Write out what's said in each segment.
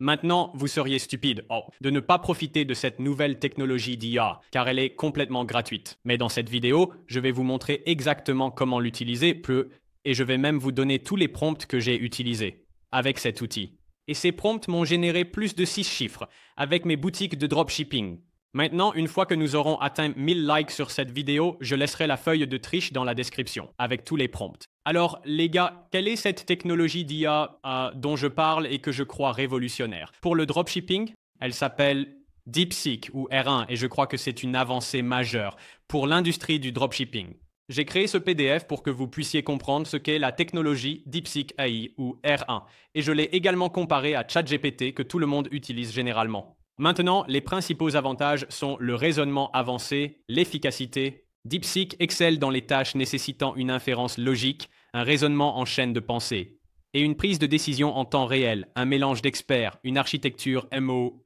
Maintenant, vous seriez stupide de ne pas profiter de cette nouvelle technologie d'IA, car elle est complètement gratuite. Mais dans cette vidéo, je vais vous montrer exactement comment l'utiliser, et je vais même vous donner tous les prompts que j'ai utilisés avec cet outil. Et ces prompts m'ont généré plus de 6 chiffres avec mes boutiques de dropshipping. Maintenant, une fois que nous aurons atteint 1000 likes sur cette vidéo, je laisserai la feuille de triche dans la description, avec tous les prompts. Alors, les gars, quelle est cette technologie d'IA dont je parle et que je crois révolutionnaire? Pour le dropshipping, elle s'appelle DeepSeek ou R1 et je crois que c'est une avancée majeure pour l'industrie du dropshipping. J'ai créé ce PDF pour que vous puissiez comprendre ce qu'est la technologie DeepSeek AI ou R1 et je l'ai également comparé à ChatGPT que tout le monde utilise généralement. Maintenant, les principaux avantages sont le raisonnement avancé, l'efficacité. DeepSeek excelle dans les tâches nécessitant une inférence logique, un raisonnement en chaîne de pensée, et une prise de décision en temps réel, un mélange d'experts, une architecture MOE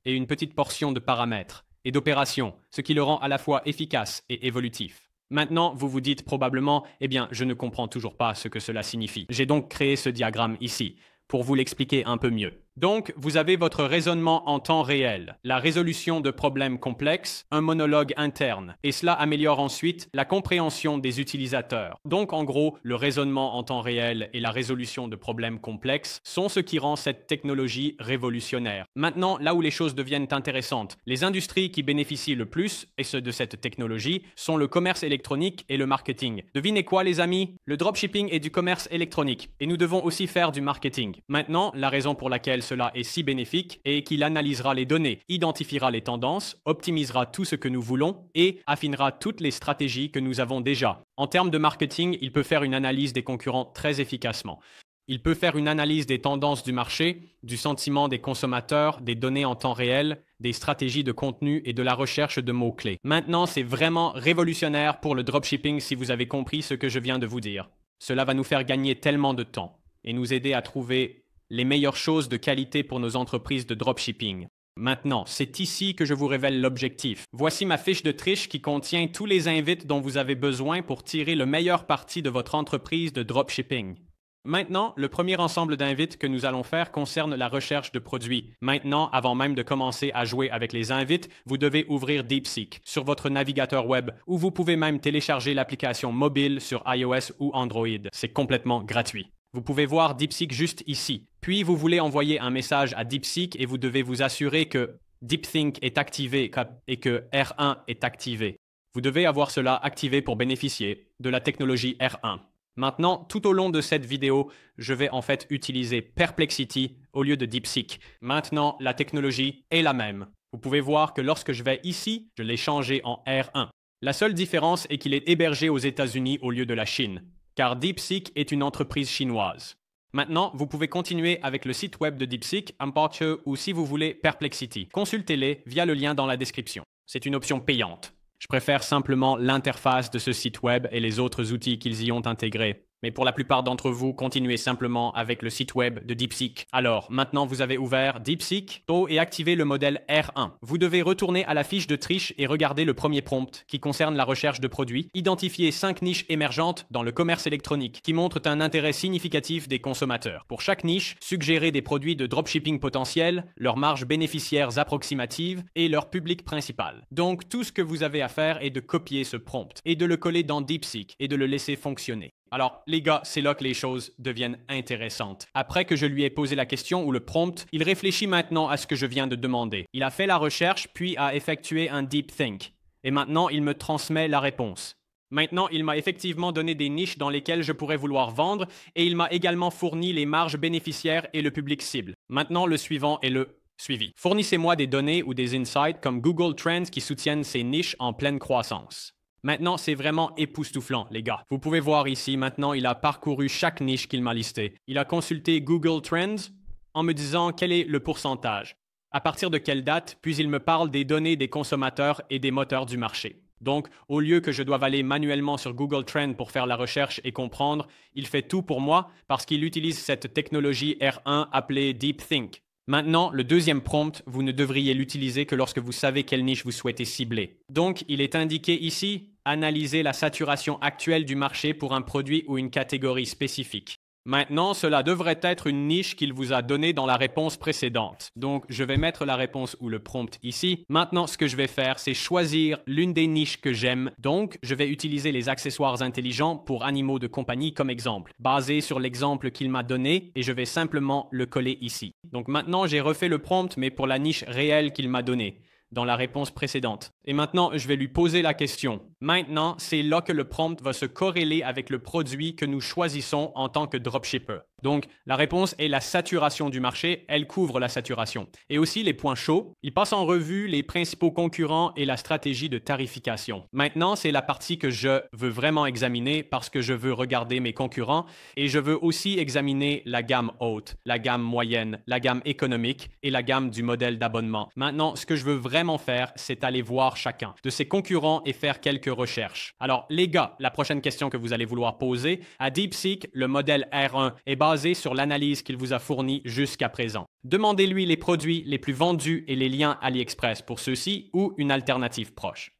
et une petite portion de paramètres et d'opérations, ce qui le rend à la fois efficace et évolutif. Maintenant, vous vous dites probablement, eh bien, je ne comprends toujours pas ce que cela signifie. J'ai donc créé ce diagramme ici, pour vous l'expliquer un peu mieux. Donc, vous avez votre raisonnement en temps réel, la résolution de problèmes complexes, un monologue interne, et cela améliore ensuite la compréhension des utilisateurs. Donc, en gros, le raisonnement en temps réel et la résolution de problèmes complexes sont ce qui rend cette technologie révolutionnaire. Maintenant, là où les choses deviennent intéressantes, les industries qui bénéficient le plus, et ceux de cette technologie, sont le commerce électronique et le marketing. Devinez quoi, les amis? Le dropshipping est du commerce électronique, et nous devons aussi faire du marketing. Maintenant, la raison pour laquelle cela est si bénéfique est qu'il analysera les données, identifiera les tendances, optimisera tout ce que nous voulons et affinera toutes les stratégies que nous avons déjà. En termes de marketing, il peut faire une analyse des concurrents très efficacement. Il peut faire une analyse des tendances du marché, du sentiment des consommateurs, des données en temps réel, des stratégies de contenu et de la recherche de mots-clés. Maintenant, c'est vraiment révolutionnaire pour le dropshipping si vous avez compris ce que je viens de vous dire. Cela va nous faire gagner tellement de temps et nous aider à trouver les meilleures choses de qualité pour nos entreprises de dropshipping. Maintenant, c'est ici que je vous révèle l'objectif. Voici ma fiche de triche qui contient tous les invites dont vous avez besoin pour tirer le meilleur parti de votre entreprise de dropshipping. Maintenant, le premier ensemble d'invites que nous allons faire concerne la recherche de produits. Maintenant, avant même de commencer à jouer avec les invites, vous devez ouvrir DeepSeek sur votre navigateur web ou vous pouvez même télécharger l'application mobile sur iOS ou Android. C'est complètement gratuit. Vous pouvez voir DeepSeek juste ici. Puis vous voulez envoyer un message à DeepSeek et vous devez vous assurer que DeepThink est activé et que R1 est activé. Vous devez avoir cela activé pour bénéficier de la technologie R1. Maintenant, tout au long de cette vidéo, je vais en fait utiliser Perplexity au lieu de DeepSeek. Maintenant, la technologie est la même. Vous pouvez voir que lorsque je vais ici, je l'ai changé en R1. La seule différence est qu'il est hébergé aux États-Unis au lieu de la Chine, car DeepSeek est une entreprise chinoise. Maintenant, vous pouvez continuer avec le site web de DeepSeek, Aperture ou si vous voulez Perplexity. Consultez-les via le lien dans la description. C'est une option payante. Je préfère simplement l'interface de ce site web et les autres outils qu'ils y ont intégrés. Mais pour la plupart d'entre vous, continuez simplement avec le site web de DeepSeek. Alors, maintenant vous avez ouvert DeepSeek et activé le modèle R1. Vous devez retourner à la fiche de triche et regarder le premier prompt qui concerne la recherche de produits. Identifier 5 niches émergentes dans le commerce électronique qui montrent un intérêt significatif des consommateurs. Pour chaque niche, suggérez des produits de dropshipping potentiels, leurs marges bénéficiaires approximatives et leur public principal. Donc, tout ce que vous avez à faire est de copier ce prompt et de le coller dans DeepSeek et de le laisser fonctionner. Alors, les gars, c'est là que les choses deviennent intéressantes. Après que je lui ai posé la question ou le prompt, il réfléchit maintenant à ce que je viens de demander. Il a fait la recherche, puis a effectué un deep think. Et maintenant, il me transmet la réponse. Maintenant, il m'a effectivement donné des niches dans lesquelles je pourrais vouloir vendre et il m'a également fourni les marges bénéficiaires et le public cible. Maintenant, le suivant est le suivi. Fournissez-moi des données ou des insights comme Google Trends qui soutiennent ces niches en pleine croissance. Maintenant, c'est vraiment époustouflant, les gars. Vous pouvez voir ici, maintenant, il a parcouru chaque niche qu'il m'a listée. Il a consulté Google Trends en me disant quel est le pourcentage, à partir de quelle date, puis il me parle des données des consommateurs et des moteurs du marché. Donc, au lieu que je doive aller manuellement sur Google Trends pour faire la recherche et comprendre, il fait tout pour moi parce qu'il utilise cette technologie R1 appelée DeepThink. Maintenant, le deuxième prompt, vous ne devriez l'utiliser que lorsque vous savez quelle niche vous souhaitez cibler. Donc, il est indiqué ici, analyser la saturation actuelle du marché pour un produit ou une catégorie spécifique. Maintenant, cela devrait être une niche qu'il vous a donnée dans la réponse précédente. Donc, je vais mettre la réponse ou le prompt ici. Maintenant, ce que je vais faire, c'est choisir l'une des niches que j'aime. Donc, je vais utiliser les accessoires intelligents pour animaux de compagnie comme exemple, basé sur l'exemple qu'il m'a donné, et je vais simplement le coller ici. Donc maintenant, j'ai refait le prompt, mais pour la niche réelle qu'il m'a donnée dans la réponse précédente. Et maintenant, je vais lui poser la question. Maintenant, c'est là que le prompt va se corréler avec le produit que nous choisissons en tant que dropshipper. Donc, la réponse est la saturation du marché. Elle couvre la saturation. Et aussi les points chauds. Il passe en revue les principaux concurrents et la stratégie de tarification. Maintenant, c'est la partie que je veux vraiment examiner parce que je veux regarder mes concurrents et je veux aussi examiner la gamme haute, la gamme moyenne, la gamme économique et la gamme du modèle d'abonnement. Maintenant, ce que je veux vraiment faire, c'est aller voir chacun de ses concurrents et faire quelques recherches. Alors, les gars, la prochaine question que vous allez vouloir poser, à DeepSeek, le modèle R1 est basé sur l'analyse qu'il vous a fournie jusqu'à présent. Demandez-lui les produits les plus vendus et les liens AliExpress pour ceux-ci ou une alternative proche.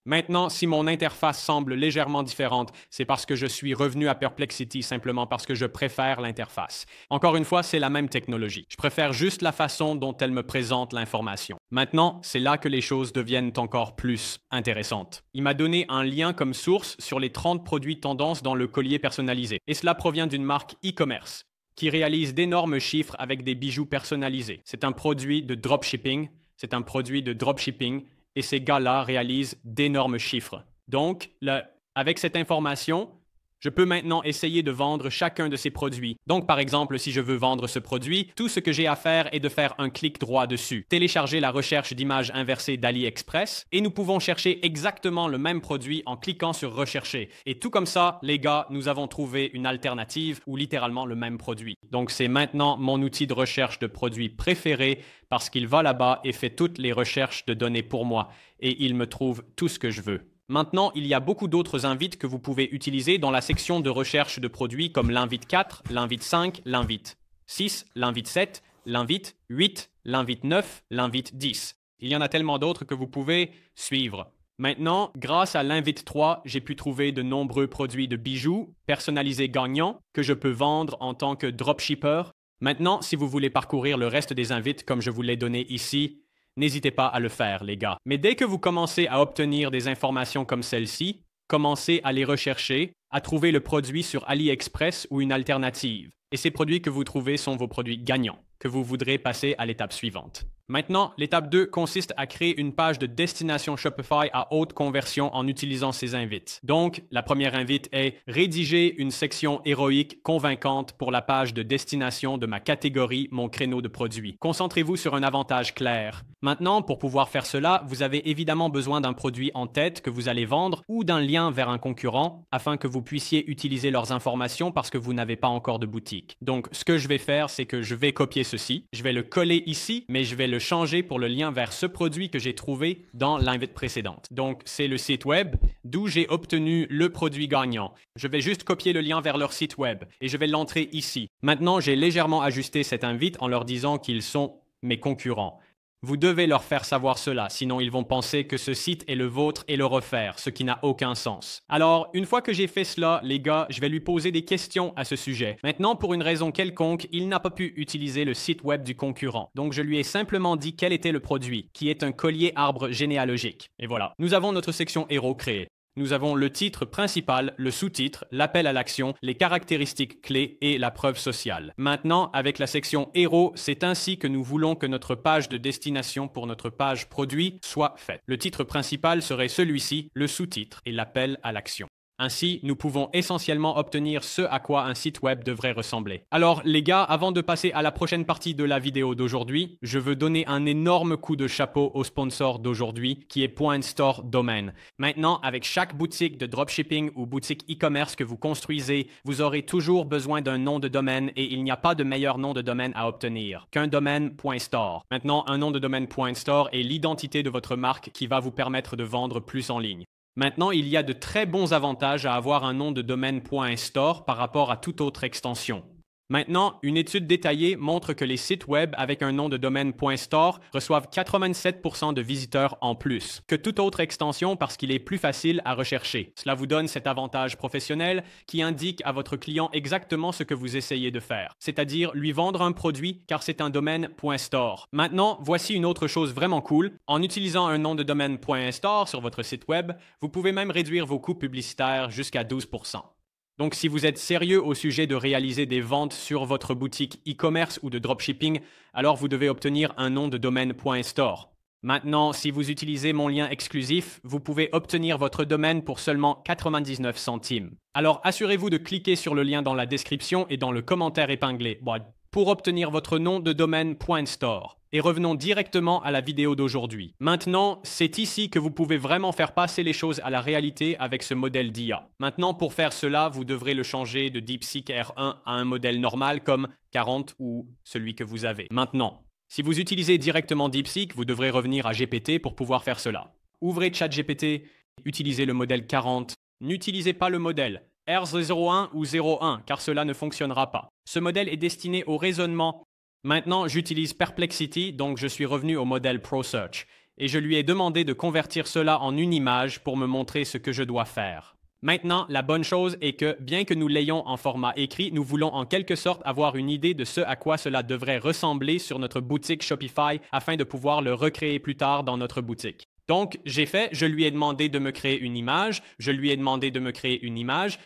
Maintenant, si mon interface semble légèrement différente, c'est parce que je suis revenu à Perplexity simplement parce que je préfère l'interface. Encore une fois, c'est la même technologie. Je préfère juste la façon dont elle me présente l'information. Maintenant, c'est là que les choses deviennent encore plus intéressantes. Il m'a donné un lien comme source sur les 30 produits tendances dans le collier personnalisé. Et cela provient d'une marque e-commerce qui réalise d'énormes chiffres avec des bijoux personnalisés. C'est un produit de dropshipping. Et ces gars-là réalisent d'énormes chiffres. Donc, avec cette information, je peux maintenant essayer de vendre chacun de ces produits. Donc, par exemple, si je veux vendre ce produit, tout ce que j'ai à faire est de faire un clic droit dessus, télécharger la recherche d'images inversées d'AliExpress, et nous pouvons chercher exactement le même produit en cliquant sur Rechercher. Et tout comme ça, les gars, nous avons trouvé une alternative ou littéralement le même produit. Donc, c'est maintenant mon outil de recherche de produits préféré parce qu'il va là-bas et fait toutes les recherches de données pour moi. Et il me trouve tout ce que je veux. Maintenant, il y a beaucoup d'autres invites que vous pouvez utiliser dans la section de recherche de produits comme l'invite 4, l'invite 5, l'invite 6, l'invite 7, l'invite 8, l'invite 9, l'invite 10. Il y en a tellement d'autres que vous pouvez suivre. Maintenant, grâce à l'invite 3, j'ai pu trouver de nombreux produits de bijoux personnalisés gagnants que je peux vendre en tant que dropshipper. Maintenant, si vous voulez parcourir le reste des invites comme je vous l'ai donné ici, n'hésitez pas à le faire, les gars. Mais dès que vous commencez à obtenir des informations comme celle-ci, commencez à les rechercher, à trouver le produit sur AliExpress ou une alternative. Et ces produits que vous trouvez sont vos produits gagnants, que vous voudrez passer à l'étape suivante. Maintenant, l'étape 2 consiste à créer une page de destination Shopify à haute conversion en utilisant ces invites. Donc, la première invite est « Rédiger une section héroïque convaincante pour la page de destination de ma catégorie, mon créneau de produits. Concentrez-vous sur un avantage clair. » Maintenant, pour pouvoir faire cela, vous avez évidemment besoin d'un produit en tête que vous allez vendre ou d'un lien vers un concurrent afin que vous puissiez utiliser leurs informations parce que vous n'avez pas encore de boutique. Donc, ce que je vais faire, c'est que je vais copier ceci, je vais le coller ici, mais je vais le changer pour le lien vers ce produit que j'ai trouvé dans l'invite précédente. Donc, c'est le site web d'où j'ai obtenu le produit gagnant. Je vais juste copier le lien vers leur site web et je vais l'entrer ici. Maintenant, j'ai légèrement ajusté cette invite en leur disant qu'ils sont mes concurrents. Vous devez leur faire savoir cela, sinon ils vont penser que ce site est le vôtre et le refaire, ce qui n'a aucun sens. Alors, une fois que j'ai fait cela, les gars, je vais lui poser des questions à ce sujet. Maintenant, pour une raison quelconque, il n'a pas pu utiliser le site web du concurrent. Donc, je lui ai simplement dit quel était le produit, qui est un collier arbre généalogique. Et voilà, nous avons notre section héros créée. Nous avons le titre principal, le sous-titre, l'appel à l'action, les caractéristiques clés et la preuve sociale. Maintenant, avec la section héros, c'est ainsi que nous voulons que notre page de destination pour notre page produit soit faite. Le titre principal serait celui-ci, le sous-titre et l'appel à l'action. Ainsi, nous pouvons essentiellement obtenir ce à quoi un site web devrait ressembler. Alors les gars, avant de passer à la prochaine partie de la vidéo d'aujourd'hui, je veux donner un énorme coup de chapeau au sponsor d'aujourd'hui qui est Point Store Domain. Maintenant, avec chaque boutique de dropshipping ou boutique e-commerce que vous construisez, vous aurez toujours besoin d'un nom de domaine et il n'y a pas de meilleur nom de domaine à obtenir qu'un domaine .store. Maintenant, un nom de domaine .store est l'identité de votre marque qui va vous permettre de vendre plus en ligne. Maintenant, il y a de très bons avantages à avoir un nom de domaine .store par rapport à toute autre extension. Maintenant, une étude détaillée montre que les sites web avec un nom de domaine .store reçoivent 87% de visiteurs en plus que toute autre extension parce qu'il est plus facile à rechercher. Cela vous donne cet avantage professionnel qui indique à votre client exactement ce que vous essayez de faire, c'est-à-dire lui vendre un produit car c'est un domaine .store. Maintenant, voici une autre chose vraiment cool. En utilisant un nom de domaine .store sur votre site web, vous pouvez même réduire vos coûts publicitaires jusqu'à 12%. Donc, si vous êtes sérieux au sujet de réaliser des ventes sur votre boutique e-commerce ou de dropshipping, alors vous devez obtenir un nom de domaine .store. Maintenant, si vous utilisez mon lien exclusif, vous pouvez obtenir votre domaine pour seulement 99 centimes. Alors, assurez-vous de cliquer sur le lien dans la description et dans le commentaire épinglé pour obtenir votre nom de domaine .store. Et revenons directement à la vidéo d'aujourd'hui. Maintenant, c'est ici que vous pouvez vraiment faire passer les choses à la réalité avec ce modèle d'IA. Maintenant, pour faire cela, vous devrez le changer de DeepSeek R1 à un modèle normal comme 40 ou celui que vous avez. Maintenant, si vous utilisez directement DeepSeek, vous devrez revenir à GPT pour pouvoir faire cela. Ouvrez ChatGPT, utilisez le modèle 40. N'utilisez pas le modèle R01 ou 01 car cela ne fonctionnera pas. Ce modèle est destiné au raisonnement. Maintenant, j'utilise Perplexity, donc je suis revenu au modèle ProSearch et je lui ai demandé de convertir cela en une image pour me montrer ce que je dois faire. Maintenant, la bonne chose est que, bien que nous l'ayons en format écrit, nous voulons en quelque sorte avoir une idée de ce à quoi cela devrait ressembler sur notre boutique Shopify afin de pouvoir le recréer plus tard dans notre boutique. Donc, je lui ai demandé de me créer une image,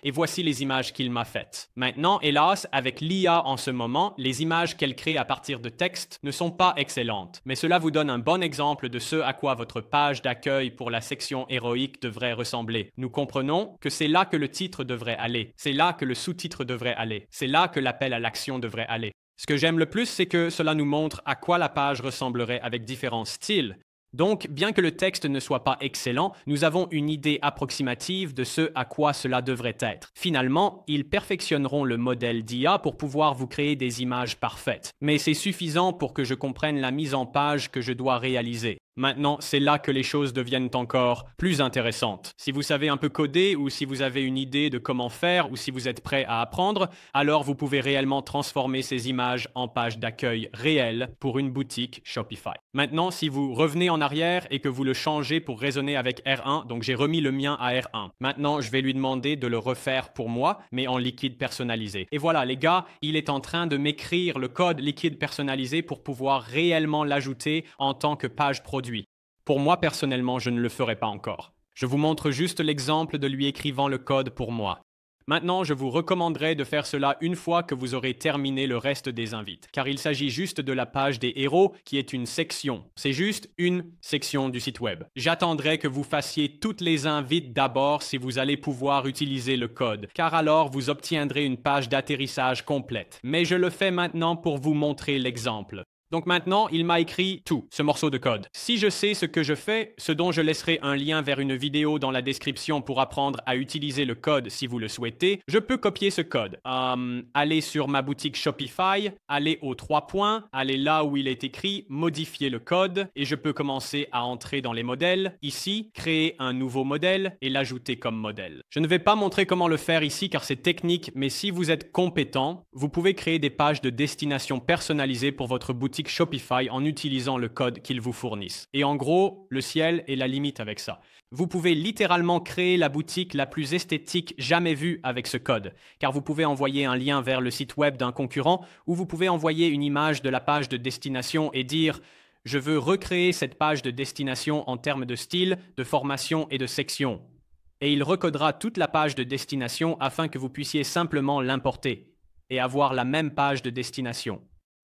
et voici les images qu'il m'a faites. Maintenant, hélas, avec l'IA en ce moment, les images qu'elle crée à partir de texte ne sont pas excellentes. Mais cela vous donne un bon exemple de ce à quoi votre page d'accueil pour la section héroïque devrait ressembler. Nous comprenons que c'est là que le titre devrait aller, c'est là que le sous-titre devrait aller, c'est là que l'appel à l'action devrait aller. Ce que j'aime le plus, c'est que cela nous montre à quoi la page ressemblerait avec différents styles. Donc, bien que le texte ne soit pas excellent, nous avons une idée approximative de ce à quoi cela devrait être. Finalement, ils perfectionneront le modèle d'IA pour pouvoir vous créer des images parfaites. Mais c'est suffisant pour que je comprenne la mise en page que je dois réaliser. Maintenant, c'est là que les choses deviennent encore plus intéressantes. Si vous savez un peu coder ou si vous avez une idée de comment faire ou si vous êtes prêt à apprendre, alors vous pouvez réellement transformer ces images en pages d'accueil réelles pour une boutique Shopify. Maintenant, si vous revenez en arrière et que vous le changez pour raisonner avec R1, donc j'ai remis le mien à R1. Maintenant, je vais lui demander de le refaire pour moi, mais en liquide personnalisé. Et voilà, les gars, il est en train de m'écrire le code liquide personnalisé pour pouvoir réellement l'ajouter en tant que page produit. Pour moi, personnellement, je ne le ferai pas encore. Je vous montre juste l'exemple de lui écrivant le code pour moi. Maintenant, je vous recommanderais de faire cela une fois que vous aurez terminé le reste des invites, car il s'agit juste de la page des héros qui est une section. C'est juste une section du site web. J'attendrai que vous fassiez toutes les invites d'abord si vous allez pouvoir utiliser le code, car alors vous obtiendrez une page d'atterrissage complète. Mais je le fais maintenant pour vous montrer l'exemple. Donc maintenant, il m'a écrit tout, ce morceau de code. Si je sais ce que je fais, ce dont je laisserai un lien vers une vidéo dans la description pour apprendre à utiliser le code si vous le souhaitez, je peux copier ce code. Aller sur ma boutique Shopify, aller aux 3 points, aller là où il est écrit, modifier le code, et je peux commencer à entrer dans les modèles. Ici, créer un nouveau modèle et l'ajouter comme modèle. Je ne vais pas montrer comment le faire ici car c'est technique, mais si vous êtes compétent, vous pouvez créer des pages de destination personnalisées pour votre boutique Shopify en utilisant le code qu'ils vous fournissent. Et en gros, le ciel est la limite avec ça. Vous pouvez littéralement créer la boutique la plus esthétique jamais vue avec ce code, car vous pouvez envoyer un lien vers le site web d'un concurrent ou vous pouvez envoyer une image de la page de destination et dire « Je veux recréer cette page de destination en termes de style, de formation et de section. » Et il recodera toute la page de destination afin que vous puissiez simplement l'importer et avoir la même page de destination.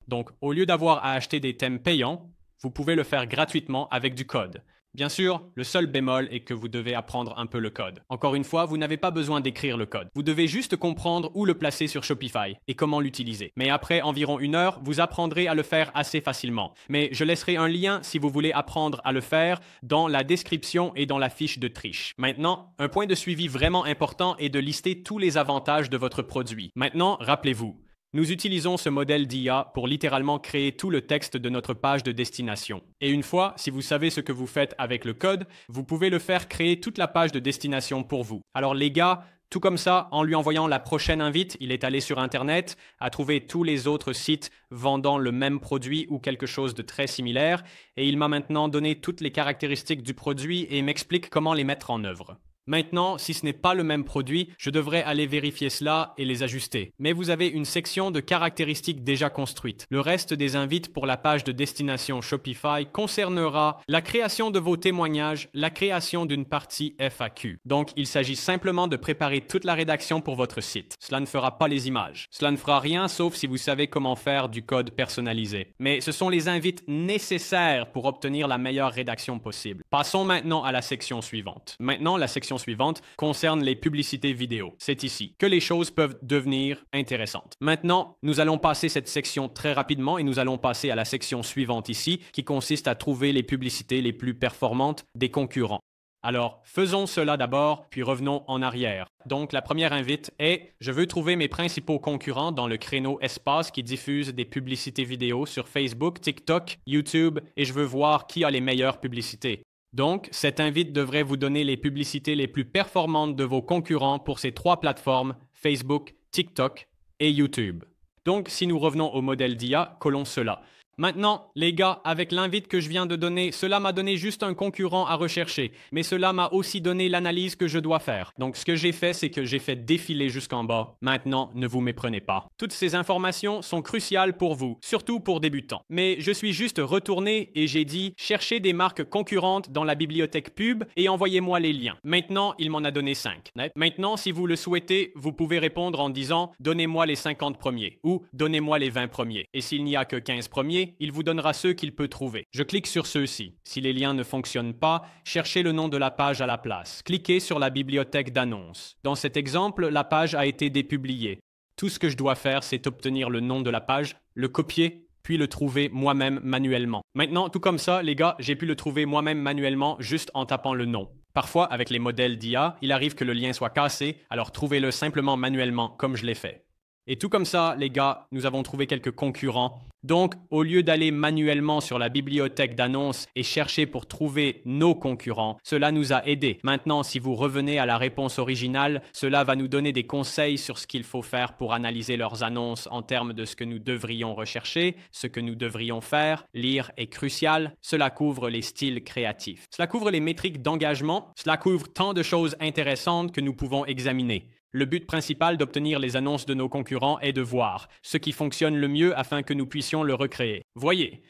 Donc, au lieu d'avoir à acheter des thèmes payants, vous pouvez le faire gratuitement avec du code. Bien sûr, le seul bémol est que vous devez apprendre un peu le code. Encore une fois, vous n'avez pas besoin d'écrire le code. Vous devez juste comprendre où le placer sur Shopify et comment l'utiliser. Mais après environ 1 heure, vous apprendrez à le faire assez facilement. Mais je laisserai un lien si vous voulez apprendre à le faire dans la description et dans la fiche de triche. Maintenant, un point de suivi vraiment important est de lister tous les avantages de votre produit. Maintenant, rappelez-vous, nous utilisons ce modèle d'IA pour littéralement créer tout le texte de notre page de destination. Et une fois, si vous savez ce que vous faites avec le code, vous pouvez le faire créer toute la page de destination pour vous. Alors les gars, Tout comme ça, en lui envoyant la prochaine invite, il est allé sur Internet, a trouvé tous les autres sites vendant le même produit ou quelque chose de très similaire, et il m'a maintenant donné toutes les caractéristiques du produit et m'explique comment les mettre en œuvre. Maintenant, si ce n'est pas le même produit, je devrais aller vérifier cela et les ajuster. Mais vous avez une section de caractéristiques déjà construite. Le reste des invites pour la page de destination Shopify concernera la création de vos témoignages, la création d'une partie FAQ. Donc, il s'agit simplement de préparer toute la rédaction pour votre site. Cela ne fera pas les images. Cela ne fera rien sauf si vous savez comment faire du code personnalisé. Mais ce sont les invites nécessaires pour obtenir la meilleure rédaction possible. Passons maintenant à la section suivante. Maintenant, la section suivante concerne les publicités vidéo. C'est ici que les choses peuvent devenir intéressantes. Maintenant, nous allons passer cette section très rapidement et nous allons passer à la section suivante ici qui consiste à trouver les publicités les plus performantes des concurrents. Alors, faisons cela d'abord, puis revenons en arrière. Donc, la première invite est « Je veux trouver mes principaux concurrents dans le créneau espace qui diffuse des publicités vidéo sur Facebook, TikTok, YouTube et je veux voir qui a les meilleures publicités. » Donc, cette invite devrait vous donner les publicités les plus performantes de vos concurrents pour ces trois plateformes, Facebook, TikTok et YouTube. Donc, si nous revenons au modèle d'IA, collons cela. Maintenant, les gars, avec l'invite que je viens de donner, cela m'a donné juste un concurrent à rechercher, mais cela m'a aussi donné l'analyse que je dois faire. Donc, ce que j'ai fait, c'est que j'ai fait défiler jusqu'en bas. Maintenant, ne vous méprenez pas. Toutes ces informations sont cruciales pour vous, surtout pour débutants. Mais je suis juste retourné et j'ai dit « Cherchez des marques concurrentes dans la bibliothèque pub et envoyez-moi les liens. » Maintenant, il m'en a donné 5. Maintenant, si vous le souhaitez, vous pouvez répondre en disant « Donnez-moi les 50 premiers » ou « Donnez-moi les 20 premiers ». Et s'il n'y a que 15 premiers, il vous donnera ceux qu'il peut trouver. Je clique sur ceux-ci. Si les liens ne fonctionnent pas, cherchez le nom de la page à la place. Cliquez sur la bibliothèque d'annonces. Dans cet exemple, la page a été dépubliée. Tout ce que je dois faire, c'est obtenir le nom de la page, le copier, puis le trouver moi-même manuellement. Maintenant, tout comme ça, les gars, j'ai pu le trouver moi-même manuellement juste en tapant le nom. Parfois, avec les modèles d'IA, il arrive que le lien soit cassé, alors trouvez-le simplement manuellement comme je l'ai fait. Et tout comme ça, les gars, nous avons trouvé quelques concurrents. Donc, au lieu d'aller manuellement sur la bibliothèque d'annonces et chercher pour trouver nos concurrents, cela nous a aidés. Maintenant, si vous revenez à la réponse originale, cela va nous donner des conseils sur ce qu'il faut faire pour analyser leurs annonces en termes de ce que nous devrions rechercher, ce que nous devrions faire. Lire est crucial. Cela couvre les styles créatifs. Cela couvre les métriques d'engagement. Cela couvre tant de choses intéressantes que nous pouvons examiner. Le but principal d'obtenir les annonces de nos concurrents est de voir ce qui fonctionne le mieux afin que nous puissions le recréer. Voyez,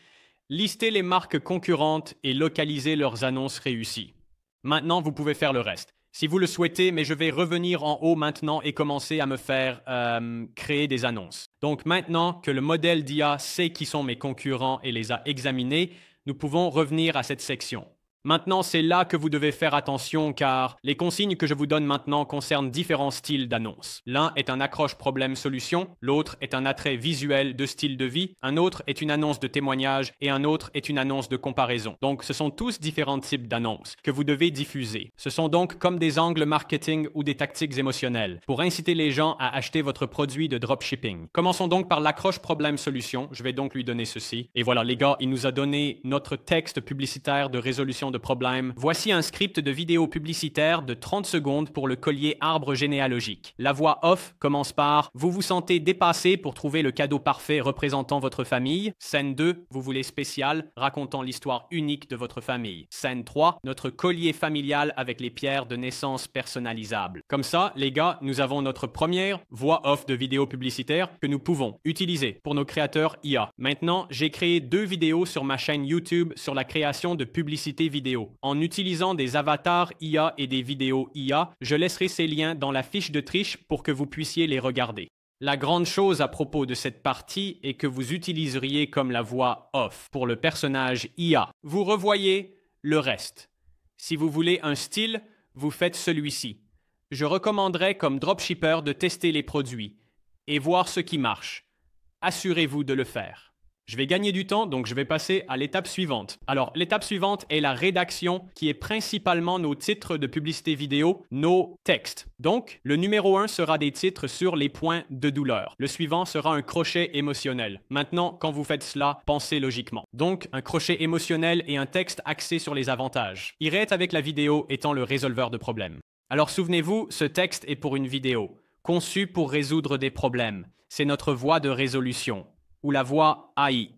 listez les marques concurrentes et localisez leurs annonces réussies. Maintenant, vous pouvez faire le reste. Si vous le souhaitez, mais je vais revenir en haut maintenant et commencer à me faire créer des annonces. Donc maintenant que le modèle d'IA sait qui sont mes concurrents et les a examinés, nous pouvons revenir à cette section. Maintenant, c'est là que vous devez faire attention car les consignes que je vous donne maintenant concernent différents styles d'annonces. L'un est un accroche problème-solution, l'autre est un attrait visuel de style de vie, un autre est une annonce de témoignage et un autre est une annonce de comparaison. Donc, ce sont tous différents types d'annonces que vous devez diffuser. Ce sont donc comme des angles marketing ou des tactiques émotionnelles pour inciter les gens à acheter votre produit de dropshipping. Commençons donc par l'accroche problème-solution. Je vais donc lui donner ceci. Et voilà, les gars, il nous a donné notre texte publicitaire de résolution de problème. Voici un script de vidéo publicitaire de 30 secondes pour le collier arbre généalogique. La voix off commence par « Vous vous sentez dépassé pour trouver le cadeau parfait représentant votre famille ». Scène 2, vous voulez spécial, racontant l'histoire unique de votre famille. Scène 3, notre collier familial avec les pierres de naissance personnalisables. Comme ça, les gars, nous avons notre première voix off de vidéo publicitaire que nous pouvons utiliser pour nos créateurs IA. Maintenant, j'ai créé 2 vidéos sur ma chaîne YouTube sur la création de publicités vidéo. En utilisant des avatars IA et des vidéos IA, je laisserai ces liens dans la fiche de triche pour que vous puissiez les regarder. La grande chose à propos de cette partie est que vous utiliseriez comme la voix off pour le personnage IA. Vous revoyez le reste. Si vous voulez un style, vous faites celui-ci. Je recommanderais comme dropshipper de tester les produits et voir ce qui marche. Assurez-vous de le faire. Je vais gagner du temps, donc je vais passer à l'étape suivante. Alors, l'étape suivante est la rédaction, qui est principalement nos titres de publicité vidéo, nos textes. Donc, le numéro 1 sera des titres sur les points de douleur. Le suivant sera un crochet émotionnel. Maintenant, quand vous faites cela, pensez logiquement. Donc, un crochet émotionnel et un texte axé sur les avantages. Irait avec la vidéo étant le résolveur de problèmes. Alors souvenez-vous, ce texte est pour une vidéo, conçue pour résoudre des problèmes. C'est notre voie de résolution, ou la voie AI.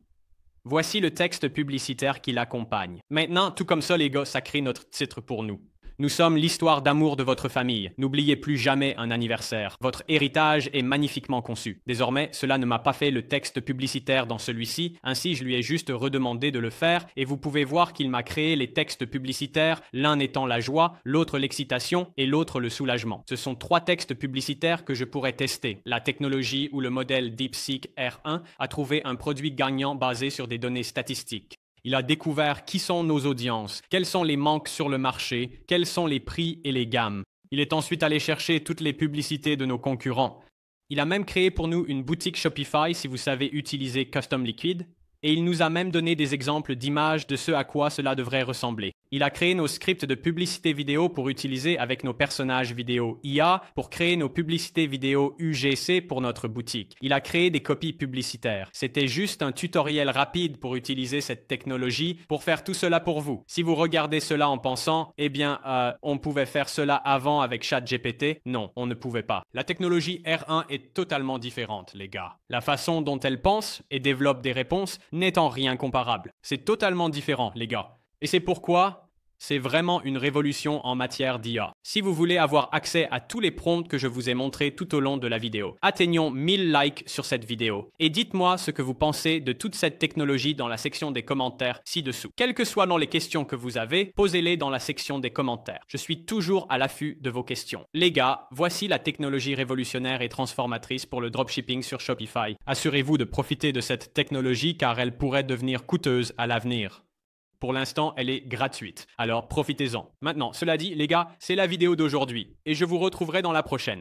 Voici le texte publicitaire qui l'accompagne. Maintenant, tout comme ça, les gars, ça crée notre titre pour nous. Nous sommes l'histoire d'amour de votre famille. N'oubliez plus jamais un anniversaire. Votre héritage est magnifiquement conçu. Désormais, cela ne m'a pas fait le texte publicitaire dans celui-ci, ainsi je lui ai juste redemandé de le faire et vous pouvez voir qu'il m'a créé les textes publicitaires, l'un étant la joie, l'autre l'excitation et l'autre le soulagement. Ce sont 3 textes publicitaires que je pourrais tester. La technologie ou le modèle DeepSeek R1 a trouvé un produit gagnant basé sur des données statistiques. Il a découvert qui sont nos audiences, quels sont les manques sur le marché, quels sont les prix et les gammes. Il est ensuite allé chercher toutes les publicités de nos concurrents. Il a même créé pour nous une boutique Shopify si vous savez utiliser Custom Liquid. Et il nous a même donné des exemples d'images de ce à quoi cela devrait ressembler. Il a créé nos scripts de publicité vidéo pour utiliser avec nos personnages vidéo IA pour créer nos publicités vidéo UGC pour notre boutique. Il a créé des copies publicitaires. C'était juste un tutoriel rapide pour utiliser cette technologie pour faire tout cela pour vous. Si vous regardez cela en pensant, on pouvait faire cela avant avec ChatGPT, non, on ne pouvait pas. La technologie R1 est totalement différente, les gars. La façon dont elle pense et développe des réponses n'est en rien comparable. C'est totalement différent, les gars. Et c'est pourquoi c'est vraiment une révolution en matière d'IA. Si vous voulez avoir accès à tous les prompts que je vous ai montrés tout au long de la vidéo, atteignons 1000 likes sur cette vidéo. Et dites-moi ce que vous pensez de toute cette technologie dans la section des commentaires ci-dessous. Quelles que soient les questions que vous avez, posez-les dans la section des commentaires. Je suis toujours à l'affût de vos questions. Les gars, voici la technologie révolutionnaire et transformatrice pour le dropshipping sur Shopify. Assurez-vous de profiter de cette technologie car elle pourrait devenir coûteuse à l'avenir. Pour l'instant, elle est gratuite, alors profitez-en. Maintenant, cela dit, les gars, c'est la vidéo d'aujourd'hui et je vous retrouverai dans la prochaine.